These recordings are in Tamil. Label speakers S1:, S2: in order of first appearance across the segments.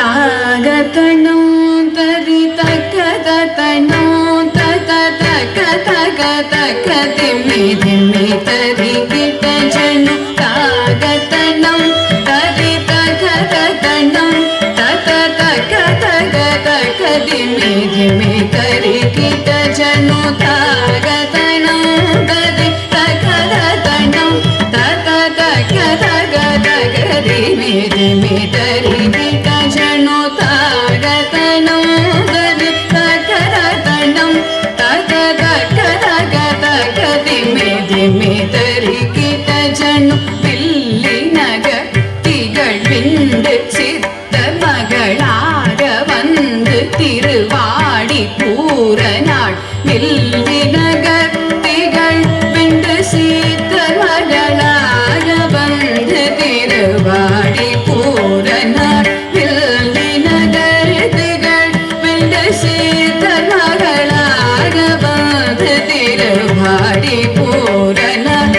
S1: ತಾಗತನೋ ತರಿ ತಕದತನೋ ತತ ತಕ ತಕ ತಕ ದಿಮ್ಮಿ ದಿಮ್ಮಿ ತರಿ ಕಿಟ ಜನು ತಾಗತನೋ ತರಿ ತಕದತನೋ ತತ ತಕ ತಕ ತಕ ದಿಮ್ಮಿ ದಿಮ್ಮಿ ತರಿ ಕಿಟ ಜನು ತಾಗತನೋ ತರಿ ತಕದತನೋ ತತ ತಕ ತಕ ತಕ ದಿಮ್ಮಿ ದಿಮ್ಮಿ ತರಿ ಕಿಟ ಜನು ತಾಗತನೋ ತರಿ ತಕದತನೋ ತತ ತಕ ತಕ ತಕ ದಿಮ್ಮಿ ದಿಮ್ಮಿ ತರಿ ಕಿಟ ಜನು பில்லினக திகழ் விண்டு சித்த மகளாக வந்து திருவாடி பூரநாள் வில்லினக திகழ் விண்டு சித்த மகளாக வந்து திருவாடி பூரநாள் வில்லினகர் திகழ் விண்டு சித்த மகளாக வந்து திருவாடி பூரநாள்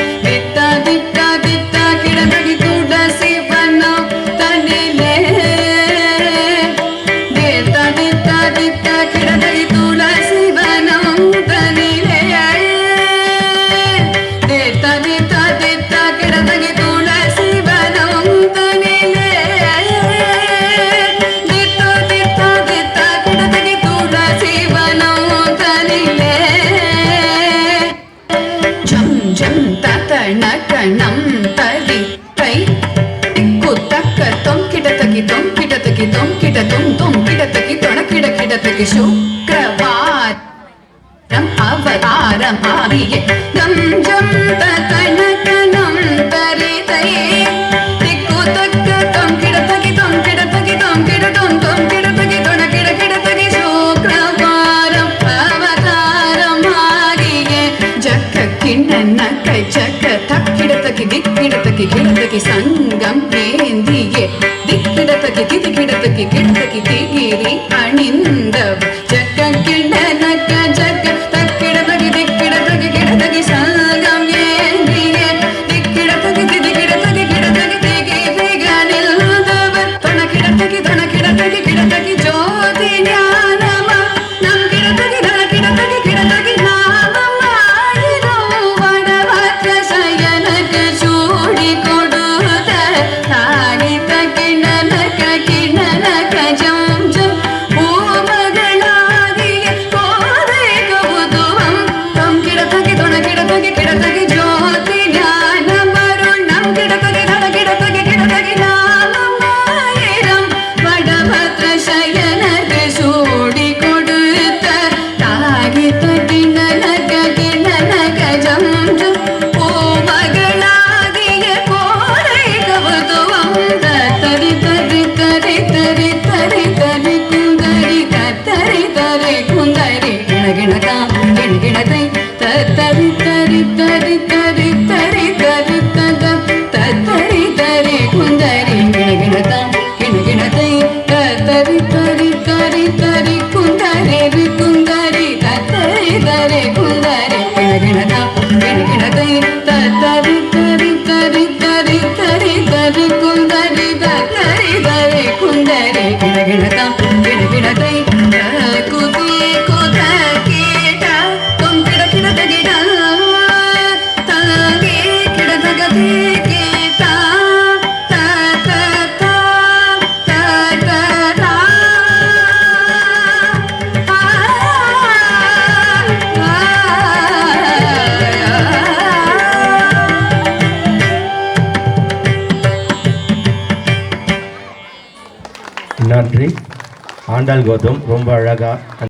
S1: கணம் தரி தை குத்தக்க தொம் கிடத்தகி தொம் கிடத்தகி தொம் கிட தொம் தொம் கிடத்தகி தொண கிட கிடத்தகி சுக்ரவாரம் அவதாரம் ஆகிய கம் ஜம் தன கணம் தரி தை குத்தக்க தொம் கிடத்தகி தொம் கிடத்தகி தொம் கிட தொம் தொம் கிடத்தகி தொண கிட கிடத்தகி சுக்ரவாரம் அவதாரம் ஆகிய ஜக்க கிண்ண கை ஜக்க கிடத்தகி திக்கிடத்தகி கிடத்தகி சங்கம் ஏந்தியே திக்கிடத்தகி திக்கிடத்தகி கிடத்தகி திகிரி அணிந்த ஜக்க கிண்ணனக்க ஜக்க தக்கிடத்தகி திக்கிடத்தகி கிடத்தகி சங்கம் ஏந்தியே திக்கிடத்தகி திக்கிடத்தகி கிடத்தகி திகிரி அணிந்தவர் தொண கிடத்தகி கிடத்தகி ஜோதி ஞானமா நம் கிடத்தகி தன கிடத்தகி கிடத்தகி நாமம் ஆயிரோ வடவற்ற சயனக்கு சூடி கொடுத்த தாகித்த கிணனக்க கிணனக்க ஜம் ஜம் பூமகளாகிய கோதை கவுதுவம் தம் கிடத்தகி தொண கிடத்தகி கிடத்தகி ஜோதி ஞானம் அருள் நம் கிடத்தகி தன கிடத்தகி கிடத்தகி நாமம் ஆயிரம் வடபத்ர சயனக்கு சூடி கொடுத்த தாகித்த கிணனக்க கிணனக்க ஜம் ஜம் பூமகளாகிய கோதை கவுதுவம் தரி தரி தரி தரி தரி தரி குந்தரி தரி தரி குந்தரி கிணகிணதா கிணகிணதை தரி தரி தரி தரி தரி தரி தத தரி தரி குந்தரி கிணகிணதா கிணகிணதை தரி தரி தரி தரி குந்தரி குந்தரி தரி தரி குந்தரி கிணகிணதா கிணகிணதை தரி தரி தரி தரி தரி தரி குந்தரி தரி தரி குந்தரி கிணகிணதா கிணகிணதை குதி குத கீட தொம் கிட கிடதகிட தாகே கிடதகதி கீதா த த த த த த
S2: நன்றி. ஆண்டாள் கௌதம் ரொம்ப அழகா